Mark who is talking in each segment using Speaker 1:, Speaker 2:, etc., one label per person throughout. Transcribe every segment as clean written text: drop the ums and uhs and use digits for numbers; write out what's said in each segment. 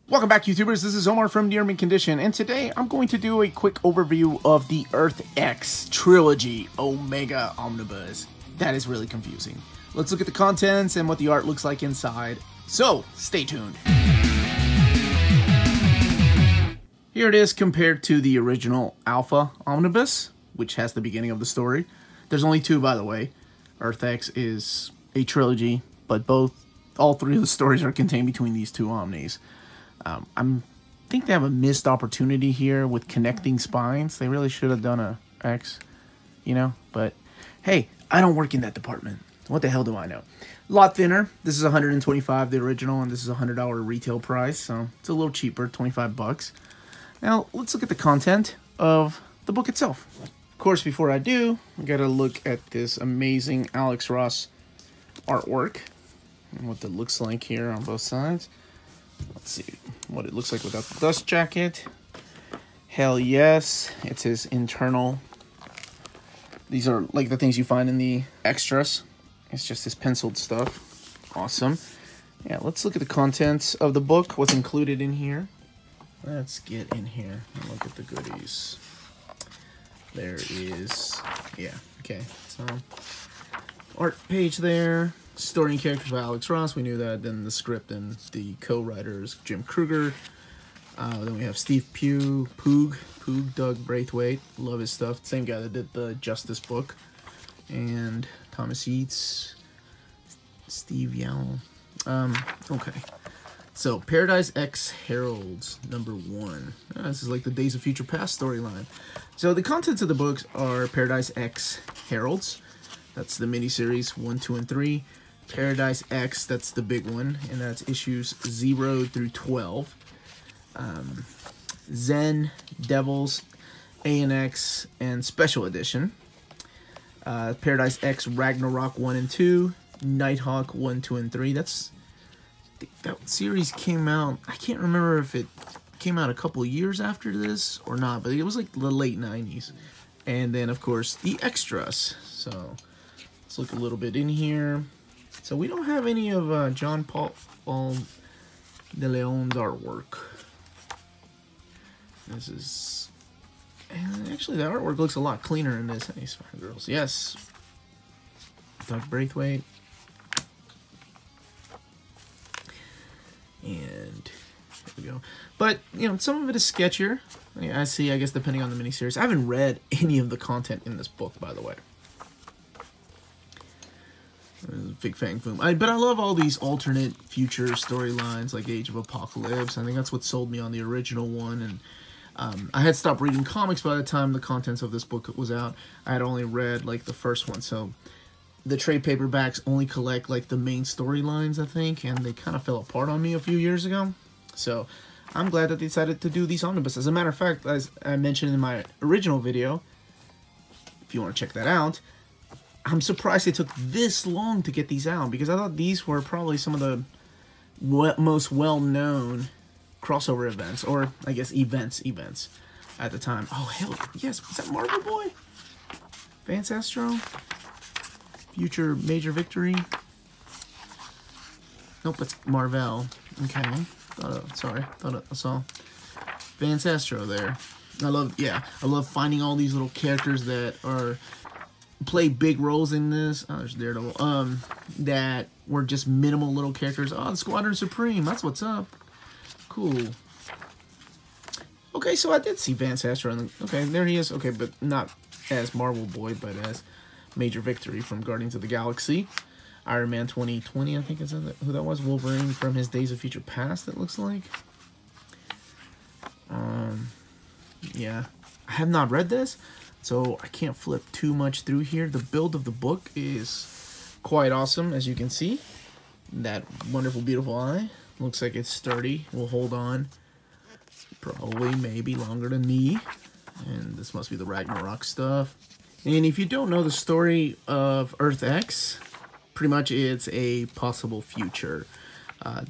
Speaker 1: Welcome back, YouTubers. This is Omar from Near Mint Condition, and today I'm going to do a quick overview of the Earth X Trilogy Omega Omnibus. That is really confusing. Let's look at the contents and what the art looks like inside. So, stay tuned. Here it is compared to the original Alpha Omnibus, which has the beginning of the story. There's only two, by the way. Earth X is a trilogy, but all three of the stories are contained between these two Omnis. I think they have a missed opportunity here with connecting spines. They really should have done a X, you know? But, hey, I don't work in that department. What the hell do I know? A lot thinner. This is $125, the original, and this is a $100 retail price, so it's a little cheaper, 25 bucks. Now, let's look at the content of the book itself. Of course, before I do, I gotta look at this amazing Alex Ross artwork and what that looks like here on both sides. Let's see what it looks like without the dust jacket. Hell yes, it's his internal. These are like the things you find in the extras. It's just his penciled stuff. Awesome. Yeah, let's look at the contents of the book, what's included in here. Let's get in here and look at the goodies. There is, yeah, okay, so art page there. Story and characters by Alex Ross, we knew that. Then the script and the co-writers, Jim Kruger. Then we have Steve Poog, Doug Braithwaite. Love his stuff. Same guy that did the Justice book. And Thomas Yeats, Steve Yowell. Okay. So, Paradise X Heralds, #1. This is like the Days of Future Past storyline. So, the contents of the books are Paradise X Heralds. That's the miniseries 1, 2, and 3. Paradise X, that's the big one, and that's issues 0 through 12. Zen, Devils, A and X, and Special Edition. Paradise X Ragnarok 1 and 2. Nighthawk 1, 2, and 3. That series came out, I can't remember if it came out a couple years after this or not, but it was like the late 90s. And then, of course, the extras. So, let's look a little bit in here. So we don't have any of John Paul de Leon's artwork. This is... And actually, the artwork looks a lot cleaner in this. Hey, Spider Girls. Yes. Doug Braithwaite. And here we go. But, you know, some of it is sketchier. I see, I guess, depending on the miniseries. I haven't read any of the content in this book, by the way. Big Fang Foom. But I love all these alternate future storylines like Age of Apocalypse. I think that's what sold me on the original one. And I had stopped reading comics by the time the contents of this book was out. I had only read like the first one. So the trade paperbacks only collect like the main storylines, I think. And they kind of fell apart on me a few years ago. So I'm glad that they decided to do these omnibus. As a matter of fact, as I mentioned in my original video, if you want to check that out, I'm surprised it took this long to get these out, because I thought these were probably some of the most well-known crossover events, or I guess events at the time. Oh, hell, yes, is that Marvel Boy? Vance Astro? Future Major Victory? Nope, it's Marvel. Okay, thought I saw Vance Astro there. I love finding all these little characters that play big roles in this. Oh, there's Daredevil. That were just minimal little characters. Oh, the Squadron Supreme. That's what's up. Cool. Okay, so I did see Vance Astro. Okay, there he is. Okay, but not as Marvel Boy, but as Major Victory from Guardians of the Galaxy. Iron Man 2020, I think is who that was. Wolverine from his Days of Future Past, it looks like. Yeah. I have not read this, so I can't flip too much through here. The build of the book is quite awesome, as you can see. That wonderful, beautiful eye. Looks like it's sturdy. Will hold on probably, maybe longer than me. And this must be the Ragnarok stuff. And if you don't know the story of Earth X, pretty much it's a possible future.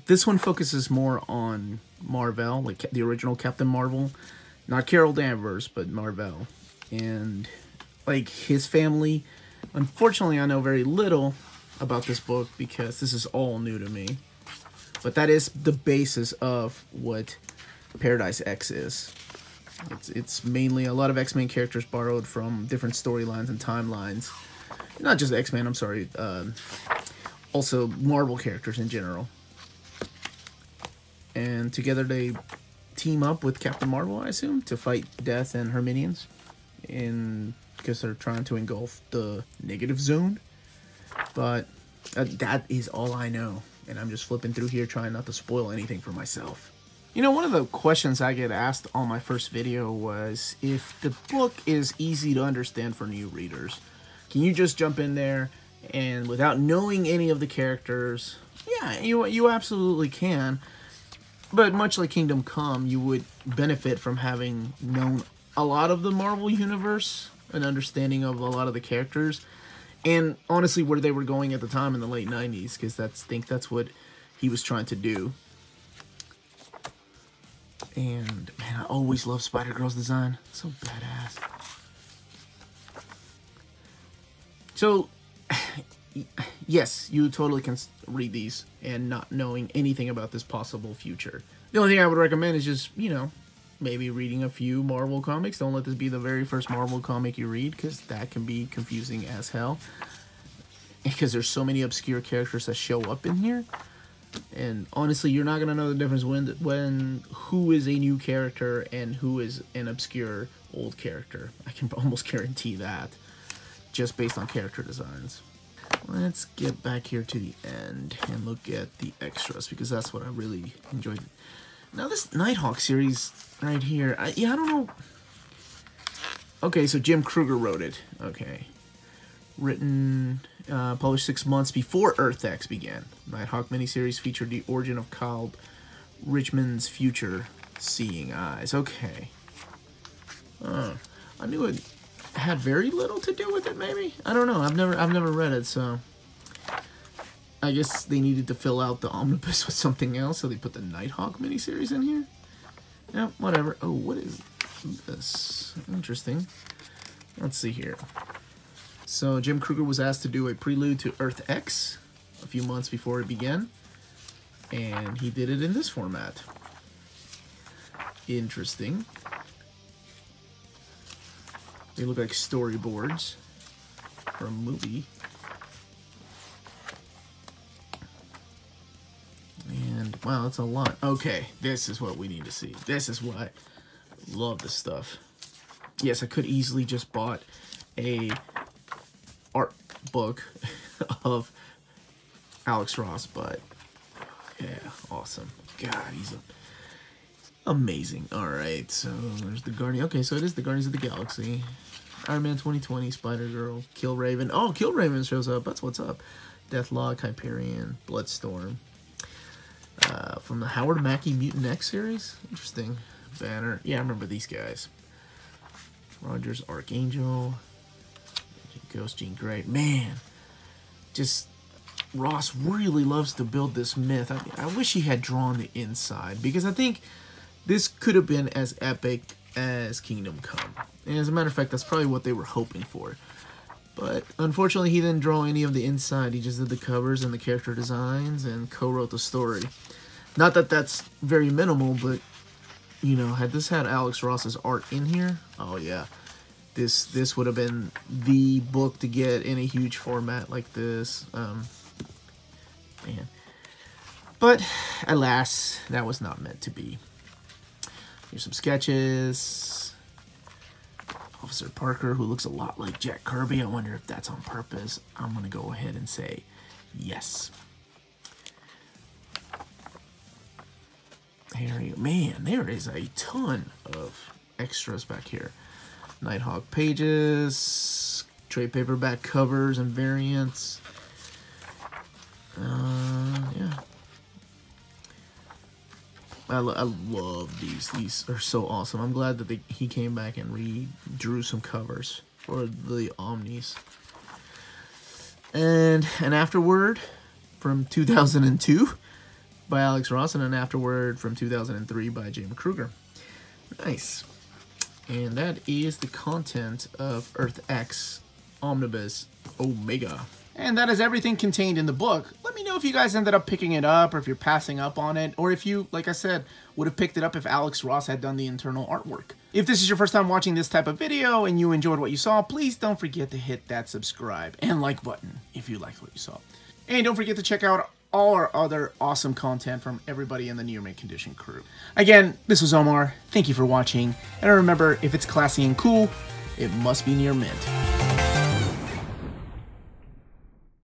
Speaker 1: This one focuses more on Marvel, like the original Captain Marvel. Not Carol Danvers, but Marvel. And, like, his family. Unfortunately, I know very little about this book because this is all new to me. But that is the basis of what Paradise X is. It's mainly a lot of X-Men characters borrowed from different storylines and timelines. Not just X-Men, I'm sorry. Also Marvel characters in general. And together they team up with Captain Marvel, I assume, to fight Death and her minions. Because they're trying to engulf the negative zone. But that is all I know. And I'm just flipping through here trying not to spoil anything for myself. You know, one of the questions I get asked on my first video was if the book is easy to understand for new readers. Can you just jump in there and without knowing any of the characters? Yeah, you absolutely can. But much like Kingdom Come, you would benefit from having known a lot of the Marvel Universe, an understanding of a lot of the characters, and honestly where they were going at the time in the late 90s, because I think that's what he was trying to do. And, man, I always love Spider-Girl's design. So badass. So, yes, you totally can read these and not knowing anything about this possible future. The only thing I would recommend is just, you know, maybe reading a few Marvel comics. Don't let this be the very first Marvel comic you read, because that can be confusing as hell. Because there's so many obscure characters that show up in here. And honestly, you're not going to know the difference when who is a new character and who is an obscure old character. I can almost guarantee that, just based on character designs. Let's get back here to the end and look at the extras, because that's what I really enjoyed. Now this Nighthawk series right here, I don't know. Okay, so Jim Krueger wrote it. Okay. Written, published 6 months before Earth X began. Nighthawk miniseries featured the origin of Kyle Richmond's future seeing eyes. Okay. I knew it had very little to do with it, maybe? I don't know. I've never read it, so I guess they needed to fill out the omnibus with something else, so they put the Nighthawk miniseries in here. Yeah, whatever. Oh, what is this? Interesting. Let's see here. So Jim Krueger was asked to do a prelude to Earth X a few months before it began, and he did it in this format. Interesting. They look like storyboards for a movie. And wow, that's a lot. Okay, this is what we need to see. This is why I love this stuff. Yes, I could easily just bought a art book of Alex Ross, but yeah, awesome. God, he's amazing. Alright, so there's the Guardian. Okay, so it is the Guardians of the Galaxy. Iron Man 2020, Spider-Girl, Killraven. Oh, Killraven shows up. That's what's up. Deathlock, Hyperion, Bloodstorm. From the Howard Mackie Mutant X series. Interesting. Banner. Yeah, I remember these guys. Rogers, Archangel. Ghost, Jean Grey. Man, just Ross really loves to build this myth. I wish he had drawn the inside, because I think this could have been as epic as Kingdom Come. And as a matter of fact, that's probably what they were hoping for. But unfortunately, he didn't draw any of the inside. He just did the covers and the character designs and co-wrote the story. Not that that's very minimal, but, you know, had this had Alex Ross's art in here, oh yeah, this would have been the book to get in a huge format like this. Man. But, alas, that was not meant to be. Here's some sketches. Officer Parker, who looks a lot like Jack Kirby. I wonder if that's on purpose. I'm going to go ahead and say yes. Harry, man, there is a ton of extras back here. Nighthawk pages, trade paperback covers and variants. Yeah. I love these. These are so awesome. I'm glad that he came back and redrew some covers for the Omnis. And an afterword from 2002 by Alex Ross, and an afterword from 2003 by Jim Krueger. Nice. And that is the content of Earth X Omnibus Omega. And that is everything contained in the book. Let me know if you guys ended up picking it up, or if you're passing up on it, or if you, like I said, would have picked it up if Alex Ross had done the internal artwork. If this is your first time watching this type of video and you enjoyed what you saw, please don't forget to hit that subscribe and like button if you liked what you saw. And don't forget to check out all our other awesome content from everybody in the Near Mint Condition crew. Again, this was Omar. Thank you for watching. And remember, if it's classy and cool, it must be near mint.